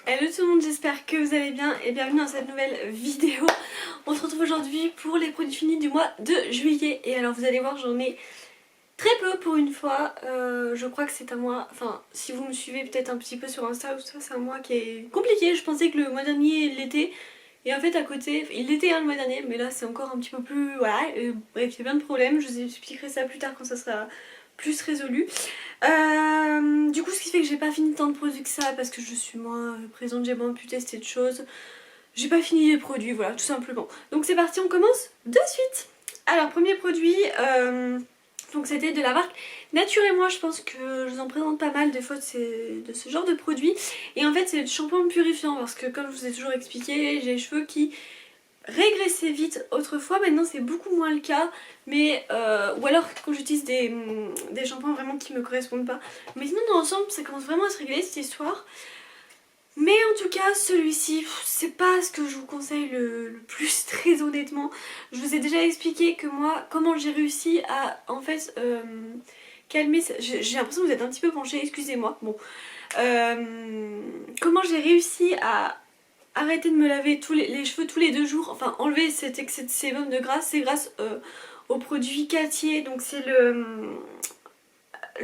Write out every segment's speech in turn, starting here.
Hello tout le monde, j'espère que vous allez bien et bienvenue dans cette nouvelle vidéo. On se retrouve aujourd'hui pour les produits finis du mois de juillet. Et alors vous allez voir, j'en ai très peu pour une fois. Je crois que c'est un mois, enfin si vous me suivez peut-être un petit peu sur Insta ou tout ça, c'est un mois qui est compliqué. Je pensais que le mois dernier l'était. Et en fait à côté, il l'était le mois dernier, mais là c'est encore un petit peu plus... Voilà, bref, il y a plein de problèmes. Je vous expliquerai ça plus tard quand ça sera plus résolu. Du coup ce qui fait que j'ai pas fini tant de produits que ça parce que je suis moins présente, j'ai moins pu tester de choses. J'ai pas fini les produits, voilà, tout simplement. Donc c'est parti, on commence de suite. Alors premier produit, donc c'était de la marque Nature et Moi. Je pense que je vous en présente pas mal des fois de ce genre de produits. Et en fait c'est le shampoing purifiant parce que comme je vous ai toujours expliqué, j'ai les cheveux qui régressait vite autrefois, maintenant c'est beaucoup moins le cas, mais ou alors quand j'utilise des shampoings vraiment qui me correspondent pas, mais sinon dans l'ensemble ça commence vraiment à se régler cette histoire. Mais en tout cas celui-ci c'est pas ce que je vous conseille le plus très honnêtement. Je vous ai déjà expliqué que moi comment j'ai réussi à en fait calmer, j'ai l'impression que vous êtes un petit peu penché, excusez-moi, bon comment j'ai réussi à arrêter de me laver les cheveux tous les 2 jours, enfin enlever cet excès de sébum de graisse, c'est grâce au produit Cattier, donc c'est le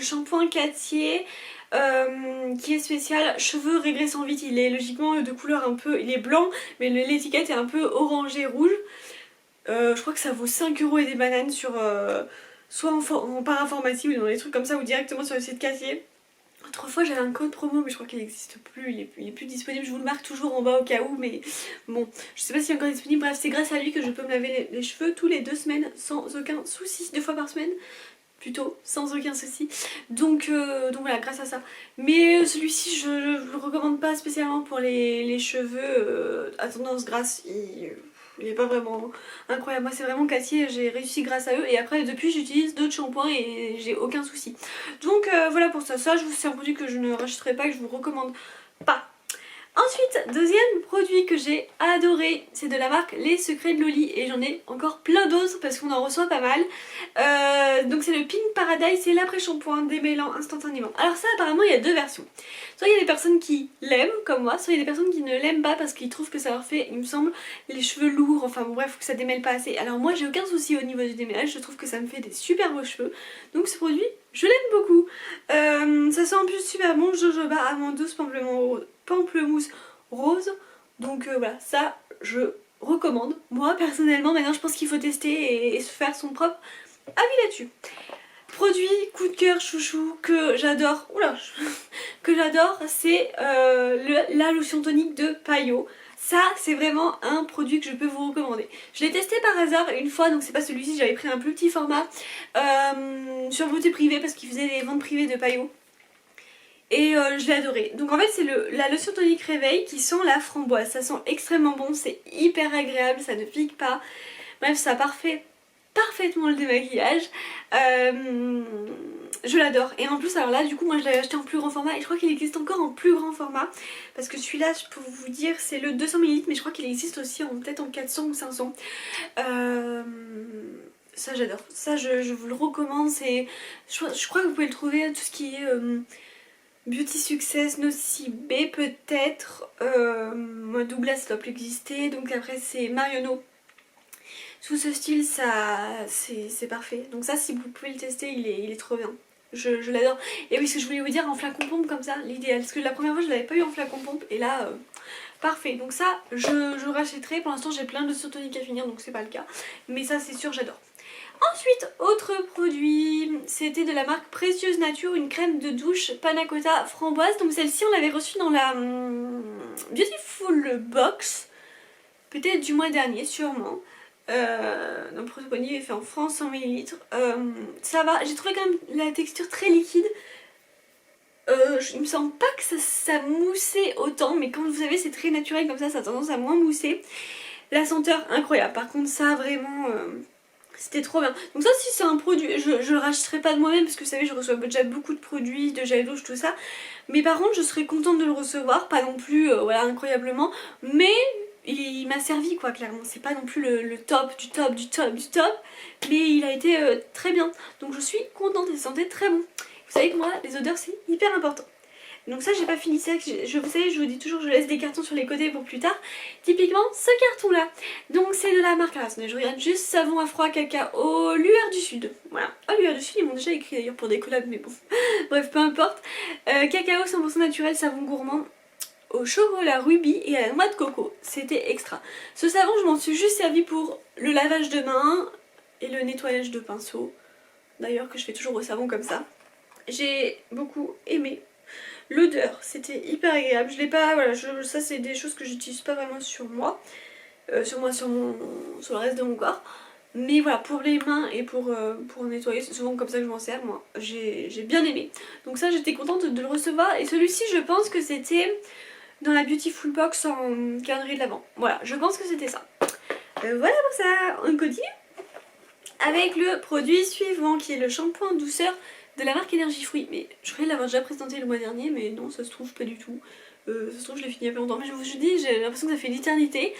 shampoing Cattier qui est spécial cheveux régressant vite. Il est logiquement de couleur un peu, il est blanc mais l'étiquette est un peu orangé rouge. Je crois que ça vaut 5€ et des bananes sur soit en parapharmacie ou dans des trucs comme ça ou directement sur le site Cattier. Autrefois j'avais un code promo mais je crois qu'il n'existe plus, il est plus disponible, je vous le marque toujours en bas au cas où, mais bon, je sais pas s'il est encore disponible. Bref, c'est grâce à lui que je peux me laver les cheveux tous les 2 semaines sans aucun souci, 2 fois par semaine plutôt, sans aucun souci. Donc voilà, grâce à ça. Mais celui-ci je le recommande pas spécialement pour les cheveux à tendance grasse, il est pas vraiment incroyable. Moi c'est vraiment Cattier, j'ai réussi grâce à eux et après depuis j'utilise d'autres shampoings et j'ai aucun souci. Donc voilà pour ça, c'est un produit que je ne rachèterai pas et que je vous recommande pas. Ensuite, deuxième produit que j'ai adoré, c'est de la marque Les Secrets de Loli et j'en ai encore plein d'autres parce qu'on en reçoit pas mal. Donc c'est le Pink Paradise, c'est l'après-shampoing démêlant instantanément. Alors ça apparemment il y a deux versions. Soit il y a des personnes qui l'aiment comme moi, soit il y a des personnes qui ne l'aiment pas parce qu'ils trouvent que ça leur fait, il me semble, les cheveux lourds, enfin bon bref, que ça démêle pas assez. Alors moi j'ai aucun souci au niveau du démêlage, je trouve que ça me fait des super beaux cheveux. Donc ce produit, je l'aime beaucoup. Ça sent en plus super bon, jojoba, amande douce, pamplemousse rose. Donc voilà, ça je recommande. Moi personnellement, maintenant je pense qu'il faut tester et se faire son propre avis là-dessus. Produit coup de cœur chouchou que j'adore, oula, que j'adore, c'est la lotion tonique de Payo. Ça c'est vraiment un produit que je peux vous recommander. Je l'ai testé par hasard une fois, donc c'est pas celui-ci, j'avais pris un plus petit format sur Beauté Privée parce qu'il faisait des ventes privées de Payo. Et je l'ai adoré. Donc en fait c'est la lotion tonique réveil qui sent la framboise. Ça sent extrêmement bon, c'est hyper agréable, ça ne pique pas. Bref, ça parfaitement le démaquillage. Je l'adore. Et en plus alors là du coup moi je l'avais acheté en plus grand format et je crois qu'il existe encore en plus grand format. Parce que celui-là je peux vous dire c'est le 200 ml mais je crois qu'il existe aussi peut-être en 400 ou 500. Ça j'adore. Ça je vous le recommande. Je crois que vous pouvez le trouver tout ce qui est... Beauty Success, Nocibé peut-être, Douglas ça doit plus exister, donc après c'est Marionneau. Sous ce style ça c'est parfait, donc ça si vous pouvez le tester il est trop bien, je l'adore. Et oui ce que je voulais vous dire en flacon pompe comme ça, l'idéal, parce que la première fois je l'avais pas eu en flacon pompe et là parfait, donc ça je rachèterai. Pour l'instant j'ai plein de toniques à finir donc c'est pas le cas, mais ça c'est sûr j'adore. Ensuite, autre produit, c'était de la marque Précieuse Nature, une crème de douche panna cotta framboise. Donc celle-ci on l'avait reçue dans la Beautiful Box, peut-être du mois dernier sûrement. Donc le produit est fait en France, 100 ml. Ça va, j'ai trouvé quand même la texture très liquide. Il me semble pas que ça moussait autant, mais comme vous savez c'est très naturel comme ça a tendance à moins mousser. La senteur incroyable, par contre ça vraiment... C'était trop bien. Donc ça si c'est un produit, je le rachèterai pas de moi-même parce que vous savez je reçois déjà beaucoup de produits, de gel douche, tout ça. Mais par contre je serais contente de le recevoir, pas non plus voilà incroyablement, mais il m'a servi quoi clairement. C'est pas non plus le top du top du top du top, mais il a été très bien. Donc je suis contente et ça sentait très bon. Vous savez que moi les odeurs c'est hyper important. Donc ça j'ai pas fini ça, vous savez je vous dis toujours je laisse des cartons sur les côtés pour plus tard. Typiquement ce carton là, donc c'est de la marque, alors je regarde juste, savon à froid cacao lueur du sud. Voilà, oh lueur du sud ils m'ont déjà écrit d'ailleurs pour des collabs mais bon, bref peu importe. Cacao 100% naturel, savon gourmand au chocolat rubis et à la noix de coco, c'était extra. Ce savon je m'en suis juste servi pour le lavage de main et le nettoyage de pinceau, d'ailleurs que je fais toujours au savon comme ça. J'ai beaucoup aimé. L'odeur, c'était hyper agréable. Je l'ai pas, voilà, ça c'est des choses que j'utilise pas vraiment sur moi, sur le reste de mon corps. Mais voilà, pour les mains et pour nettoyer, c'est souvent comme ça que je m'en sers, moi. J'ai bien aimé. Donc ça, j'étais contente de le recevoir. Et celui-ci, je pense que c'était dans la Beautiful Box en calendrier de l'Avent. Voilà, je pense que c'était ça. Voilà pour ça, on continue avec le produit suivant qui est le shampoing douceur de la marque Énergie Fruits. Mais je croyais l'avoir déjà présenté le mois dernier, mais non, ça se trouve pas du tout. Ça se trouve je l'ai fini il y a pas longtemps, mais je vous dis, j'ai l'impression que ça fait l'éternité.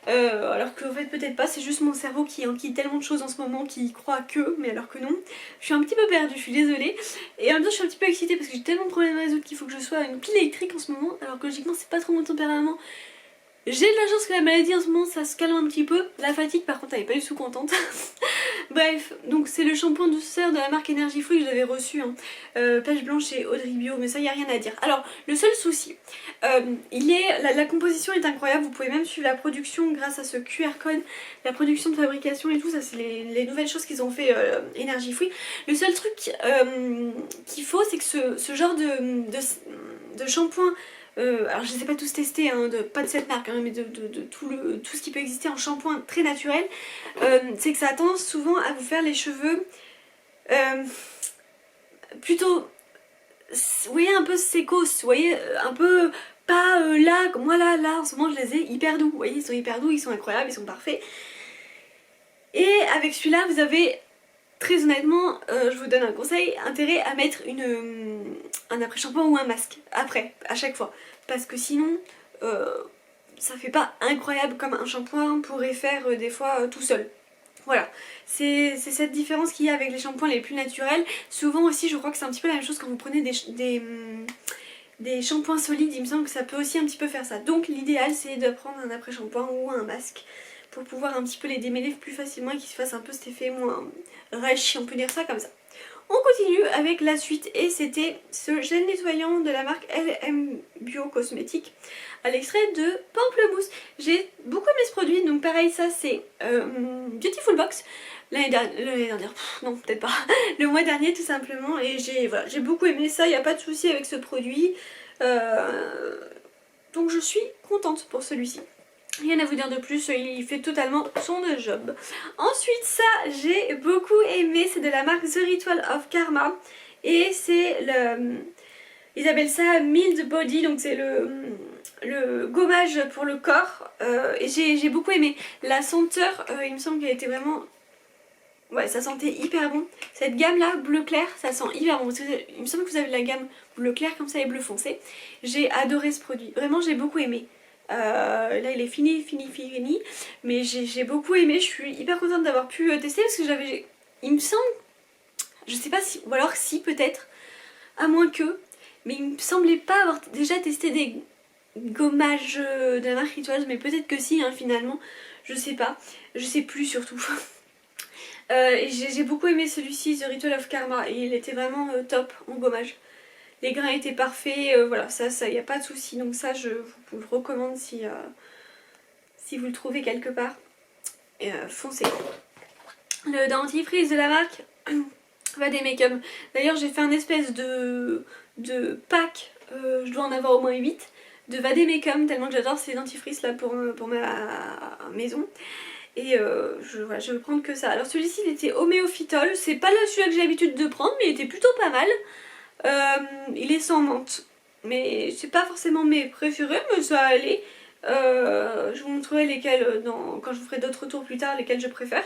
Alors qu'en fait peut-être pas, c'est juste mon cerveau qui enquille tellement de choses en ce moment qui croit que, mais alors que non. Je suis un petit peu perdue, je suis désolée. Et en même temps je suis un petit peu excitée parce que j'ai tellement de problèmes à résoudre qu'il faut que je sois une pile électrique en ce moment, alors que logiquement c'est pas trop mon tempérament. J'ai de la chance que la maladie en ce moment ça se calme un petit peu. La fatigue par contre elle est pas du tout contente. Bref, donc c'est le shampoing douceur de la marque Énergie Fruits que j'avais reçu, hein. Page blanche et Audrey Bio, mais ça y a rien à dire. Alors le seul souci, la composition est incroyable, vous pouvez même suivre la production grâce à ce QR code, la production de fabrication et tout, ça c'est les nouvelles choses qu'ils ont fait Énergie Fruits. Le seul truc qu'il faut c'est que ce genre de shampoing, alors je ne les ai pas tous testés, hein, pas de cette marque, hein, mais de tout ce qui peut exister en shampoing très naturel, c'est que ça a tendance souvent à vous faire les cheveux plutôt, vous voyez, un peu sécos, vous voyez, un peu pas là, comme moi là en ce moment je les ai hyper doux, vous voyez, ils sont hyper doux, ils sont incroyables, ils sont parfaits. Et avec celui-là vous avez, très honnêtement, je vous donne un conseil, intérêt à mettre un après-shampoing ou un masque après, à chaque fois. Parce que sinon, ça fait pas incroyable comme un shampoing pourrait faire des fois tout seul. Voilà, c'est cette différence qu'il y a avec les shampoings les plus naturels. Souvent aussi, je crois que c'est un petit peu la même chose quand vous prenez des shampoings solides, il me semble que ça peut aussi un petit peu faire ça. Donc l'idéal c'est de prendre un après-shampoing ou un masque pour pouvoir un petit peu les démêler plus facilement et qu'ils se fassent un peu cet effet moins rêche, on peut dire ça comme ça. On continue avec la suite et c'était ce gel nettoyant de la marque LM Bio Cosmétique à l'extrait de pamplemousse. J'ai beaucoup aimé ce produit, donc pareil ça c'est Beautiful Box l'année dernière, non peut-être pas, le mois dernier tout simplement, et j'ai beaucoup aimé ça, il n'y a pas de souci avec ce produit, donc je suis contente pour celui-ci. Rien à vous dire de plus, il fait totalement son job. Ensuite ça j'ai beaucoup aimé, c'est de la marque The Ritual of Karma et c'est ils appellent ça Mild Body, donc c'est le gommage pour le corps, et j'ai beaucoup aimé. La senteur, il me semble qu'elle était vraiment... Ouais, ça sentait hyper bon. Cette gamme là, bleu clair, ça sent hyper bon. Il me semble que vous avez la gamme bleu clair comme ça et bleu foncé. J'ai adoré ce produit, vraiment j'ai beaucoup aimé. Là il est fini, mais j'ai beaucoup aimé, je suis hyper contente d'avoir pu tester parce que il me semble, je sais pas si, ou alors si peut-être, à moins que, mais il me semblait pas avoir déjà testé des gommages de la marque Rituals, mais peut-être que si, hein, finalement, je sais pas, je sais plus surtout. J'ai beaucoup aimé celui-ci, The Ritual of Karma, et il était vraiment top en gommage. Les grains étaient parfaits, voilà, ça y a pas de souci, donc ça je vous le recommande si vous le trouvez quelque part, foncez. Le dentifrice de la marque Vademecum, d'ailleurs j'ai fait un espèce de pack, je dois en avoir au moins 8, de Vademecum, tellement que j'adore ces dentifrices là pour ma maison. Et voilà, je vais prendre que ça. Alors celui-ci il était homéophytol, c'est pas celui-là que j'ai l'habitude de prendre, mais il était plutôt pas mal. Il est sans menthe, mais c'est pas forcément mes préférés, mais ça allait. Je vous montrerai lesquels quand je vous ferai d'autres tours plus tard, lesquels je préfère.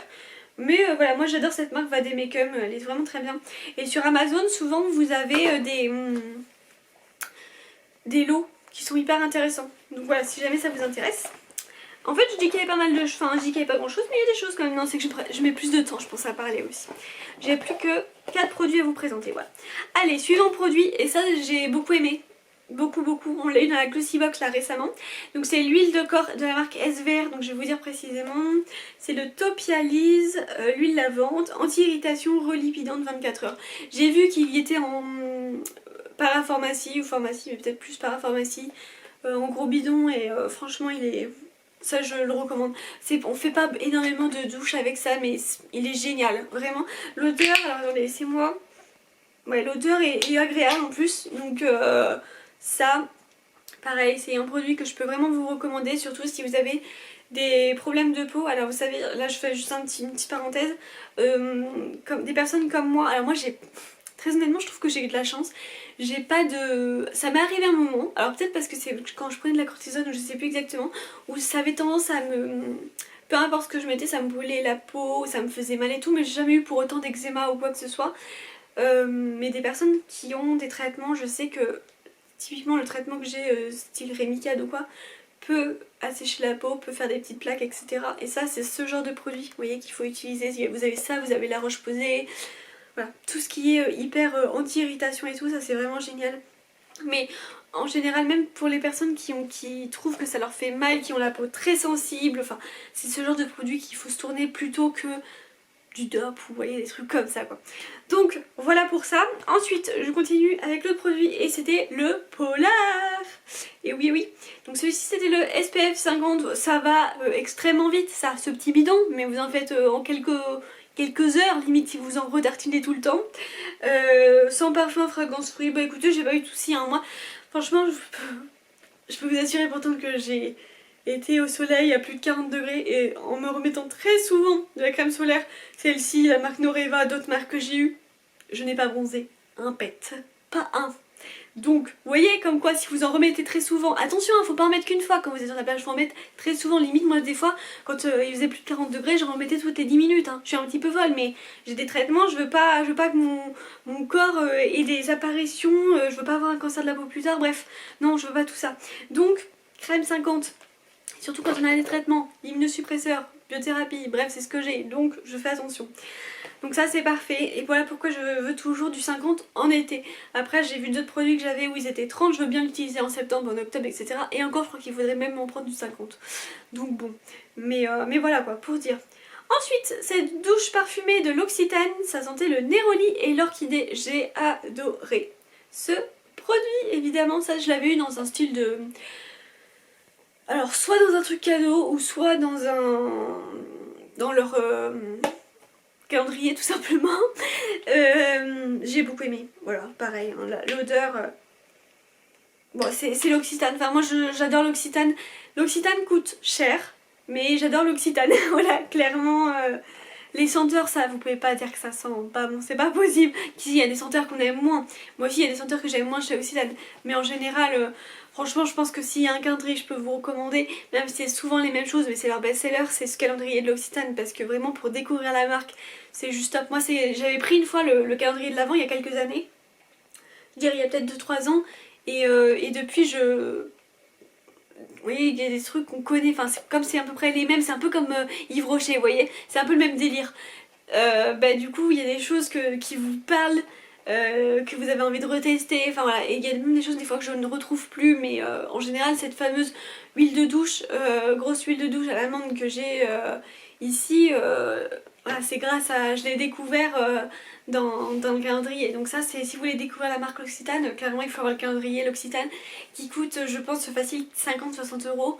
Mais voilà, moi j'adore cette marque Vademecum, elle est vraiment très bien. Et sur Amazon, souvent vous avez des lots qui sont hyper intéressants. Donc voilà, si jamais ça vous intéresse. En fait, je dis qu'il y avait pas mal de... Enfin, je dis qu'il n'y avait pas grand chose, mais il y a des choses quand même. Non, c'est que je mets plus de temps, je pense, à parler aussi. J'ai plus que 4 produits à vous présenter, voilà. Allez, suivant produit, et ça, j'ai beaucoup aimé. beaucoup beaucoup, on l'a eu dans la Glossy Box là récemment. Donc c'est l'huile de corps de la marque SVR, donc je vais vous dire précisément, c'est le Topialise, l'huile lavande, anti-irritation relipidante 24 heures. J'ai vu qu'il y était en parapharmacie ou pharmacie, mais peut-être plus parapharmacie, en gros bidon, et franchement il est... Ça je le recommande. On fait pas énormément de douches avec ça, mais il est génial, vraiment. L'odeur, alors attendez, laissez-moi... Ouais, l'odeur est agréable en plus, donc ça, pareil, c'est un produit que je peux vraiment vous recommander, surtout si vous avez des problèmes de peau. Alors vous savez, là je fais juste une petite parenthèse, comme des personnes comme moi, alors moi j'ai, très honnêtement je trouve que j'ai eu de la chance, j'ai pas de... Ça m'est arrivé un moment, alors peut-être parce que c'est quand je prenais de la cortisone ou je sais plus exactement, où ça avait tendance à me... Peu importe ce que je mettais, ça me brûlait la peau, ça me faisait mal et tout, mais j'ai jamais eu pour autant d'eczéma ou quoi que ce soit. Mais des personnes qui ont des traitements, je sais que typiquement le traitement que j'ai, style Remicade ou quoi, peut assécher la peau, peut faire des petites plaques, etc. Et ça c'est ce genre de produit, vous voyez, qu'il faut utiliser. Vous avez ça, vous avez la Roche-Posay, voilà, tout ce qui est hyper anti-irritation et tout, ça c'est vraiment génial. Mais en général, même pour les personnes qui trouvent que ça leur fait mal, qui ont la peau très sensible, enfin c'est ce genre de produit qu'il faut se tourner plutôt que du DOP ou vous voyez des trucs comme ça quoi. Donc voilà pour ça. Ensuite je continue avec l'autre produit et c'était le Polar. Et oui oui, donc celui-ci c'était le SPF 50, ça va extrêmement vite ça, ce petit bidon, mais vous en faites en quelques heures limite si vous en retartinez tout le temps. Sans parfum, fragrance fruit, bah écoutez j'ai pas eu de soucis hein. Moi franchement je peux vous assurer pourtant que j'ai été au soleil à plus de 40 degrés et en me remettant très souvent de la crème solaire, celle-ci, la marque Noreva, d'autres marques que j'ai eues, je n'ai pas bronzé un pet, pas un. Donc vous voyez comme quoi si vous en remettez très souvent, attention hein, faut pas en mettre qu'une fois quand vous êtes sur la plage, faut en mettre très souvent, limite moi des fois quand il faisait plus de 40 degrés j'en remettais toutes les 10 minutes, hein. Je suis un petit peu folle mais j'ai des traitements, je veux pas que mon corps ait des apparitions, je veux pas avoir un cancer de la peau plus tard, bref, non je veux pas tout ça. Donc crème 50, surtout quand on a des traitements, immunosuppresseurs, biothérapie, bref c'est ce que j'ai, donc je fais attention. Donc ça c'est parfait, et voilà pourquoi je veux toujours du 50 en été. Après j'ai vu d'autres produits que j'avais où ils étaient 30, je veux bien l'utiliser en septembre, en octobre, etc. Et encore je crois qu'il faudrait même en prendre du 50. Donc bon, mais voilà quoi, pour dire. Ensuite, cette douche parfumée de l'Occitane, ça sentait le Néroli et l'orchidée, j'ai adoré ce produit. Évidemment ça je l'avais eu dans un style de... Alors soit dans un truc cadeau ou soit dans leur calendrier tout simplement. J'ai beaucoup aimé, voilà, pareil, hein, l'odeur... Bon c'est l'Occitane, enfin moi j'adore l'Occitane. L'Occitane coûte cher, mais j'adore l'Occitane, voilà, clairement... Les senteurs, ça, vous pouvez pas dire que ça sent pas bon, c'est pas possible. Ici, il y a des senteurs qu'on aime moins. Moi aussi, il y a des senteurs que j'aime moins chez Occitane. Mais en général, franchement, je pense que s'il y a un calendrier, je peux vous recommander. Même si c'est souvent les mêmes choses, mais c'est leur best-seller, c'est ce calendrier de l'Occitane. Parce que vraiment, pour découvrir la marque, c'est juste top. Moi, j'avais pris une fois le calendrier de l'Avent il y a quelques années. Je dirais, il y a peut-être 2-3 ans. Et depuis, oui, il y a des trucs qu'on connaît, enfin comme c'est à peu près les mêmes, c'est un peu comme Yves Rocher, vous voyez, c'est un peu le même délire. Bah du coup il y a des choses qui vous parlent, que vous avez envie de retester, enfin voilà, et il y a même des choses des fois que je ne retrouve plus, mais en général cette fameuse huile de douche, grosse huile de douche à l'amande que j'ai ici, voilà, c'est grâce à, je l'ai découvert dans le calendrier, donc ça c'est si vous voulez découvrir la marque L'Occitane, clairement il faut avoir le calendrier L'Occitane qui coûte je pense facile 50-60 euros.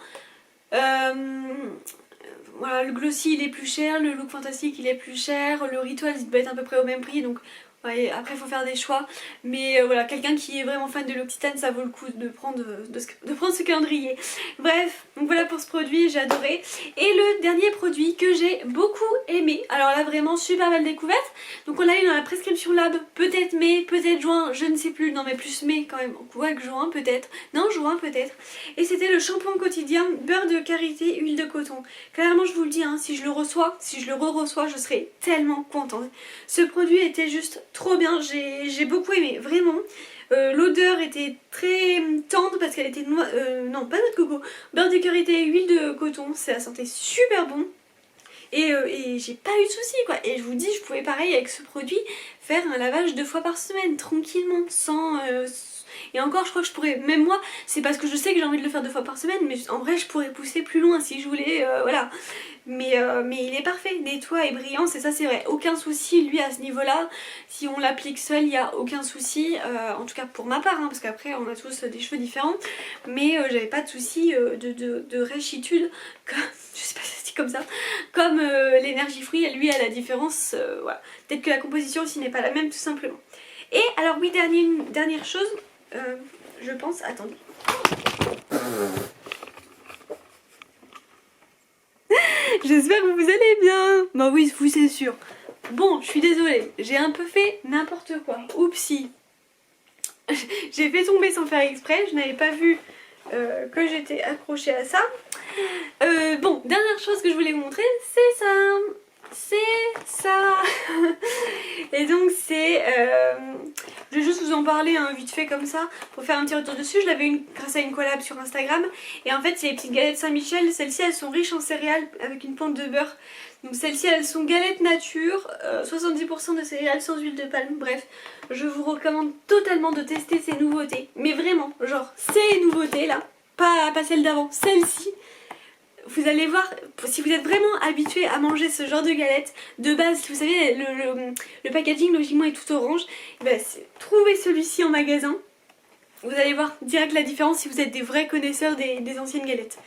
Voilà, le Glossy il est plus cher, le Look Fantastique il est plus cher, le Ritual il doit être à peu près au même prix, donc ouais, après il faut faire des choix, mais voilà, quelqu'un qui est vraiment fan de l'Occitane, ça vaut le coup de prendre ce calendrier. Bref, donc voilà pour ce produit, j'ai adoré. Et le dernier produit que j'ai beaucoup aimé, alors là vraiment super belle découverte, donc on l'a eu dans la prescription lab, peut-être mai, peut-être juin, je ne sais plus, non mais plus mai quand même, ouais juin peut-être, non juin peut-être, et c'était le shampoing quotidien beurre de karité, huile de coton. Clairement je vous le dis, hein, si je le re-reçois, je serai tellement contente. Ce produit était juste trop bien, j'ai beaucoup aimé, vraiment. L'odeur était très tendre parce qu'elle était non pas noix de coco, beurre de karité, huile de coton, ça sentait super bon. Et j'ai pas eu de soucis quoi. Et je vous dis, je pouvais pareil avec ce produit faire un lavage 2 fois par semaine tranquillement, sans Et encore je crois que je pourrais, même moi c'est parce que je sais que j'ai envie de le faire 2 fois par semaine, mais en vrai je pourrais pousser plus loin si je voulais, voilà. Mais il est parfait, nettoie et brillant, c'est ça c'est vrai, aucun souci lui à ce niveau là. Si on l'applique seul il n'y a aucun souci, en tout cas pour ma part, hein, parce qu'après on a tous des cheveux différents. Mais j'avais pas de souci de rêchitude, comme, je sais pas si ça se dit comme ça, comme l'énergie fruit, lui à la différence, voilà. Peut-être que la composition aussi n'est pas la même tout simplement. Et alors oui, dernière chose, je pense, attendez. J'espère que vous allez bien. Bah oui, vous c'est sûr. Bon, je suis désolée, j'ai un peu fait n'importe quoi. Oupsie. J'ai fait tomber sans faire exprès, je n'avais pas vu que j'étais accrochée à ça. Bon, dernière chose que je voulais vous montrer, c'est ça. C'est ça. Et donc c'est... je vais juste vous en parler hein, vite fait comme ça, pour faire un petit retour dessus. Je l'avais eu grâce à une collab sur Instagram. Et en fait c'est les petites galettes Saint-Michel. Celles-ci elles sont riches en céréales avec une pointe de beurre. Donc celles-ci elles sont galettes nature, 70% de céréales sans huile de palme. Bref, je vous recommande totalement de tester ces nouveautés. Mais vraiment, genre ces nouveautés là, pas celles d'avant, celles-ci. Vous allez voir, si vous êtes vraiment habitué à manger ce genre de galettes, de base, vous savez, le packaging logiquement est tout orange, ben, trouvez celui-ci en magasin. Vous allez voir direct la différence si vous êtes des vrais connaisseurs des anciennes galettes.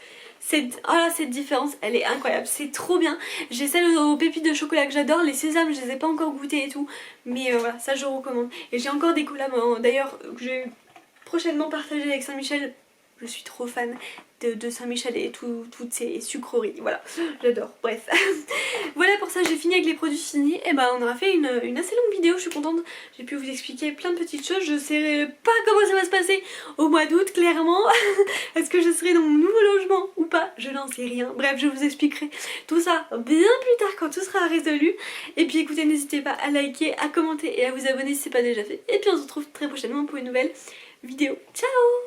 Oh là, cette différence, elle est incroyable, c'est trop bien. J'ai celles aux pépites de chocolat que j'adore, les sésames, je les ai pas encore goûtées et tout, mais voilà, ça je recommande. Et j'ai encore des collabs, d'ailleurs, que je vais prochainement partager avec Saint-Michel. Je suis trop fan de Saint-Michel et toutes ces sucreries, voilà, j'adore, bref. Voilà, pour ça j'ai fini avec les produits finis. Et ben on aura fait une assez longue vidéo, je suis contente. J'ai pu vous expliquer plein de petites choses. Je sais pas comment ça va se passer au mois d'août, clairement. Est-ce que je serai dans mon nouveau logement ou pas? Je n'en sais rien. Bref, je vous expliquerai tout ça bien plus tard quand tout sera résolu. Et puis écoutez, n'hésitez pas à liker, à commenter et à vous abonner si ce n'est pas déjà fait. Et puis on se retrouve très prochainement pour une nouvelle vidéo. Ciao!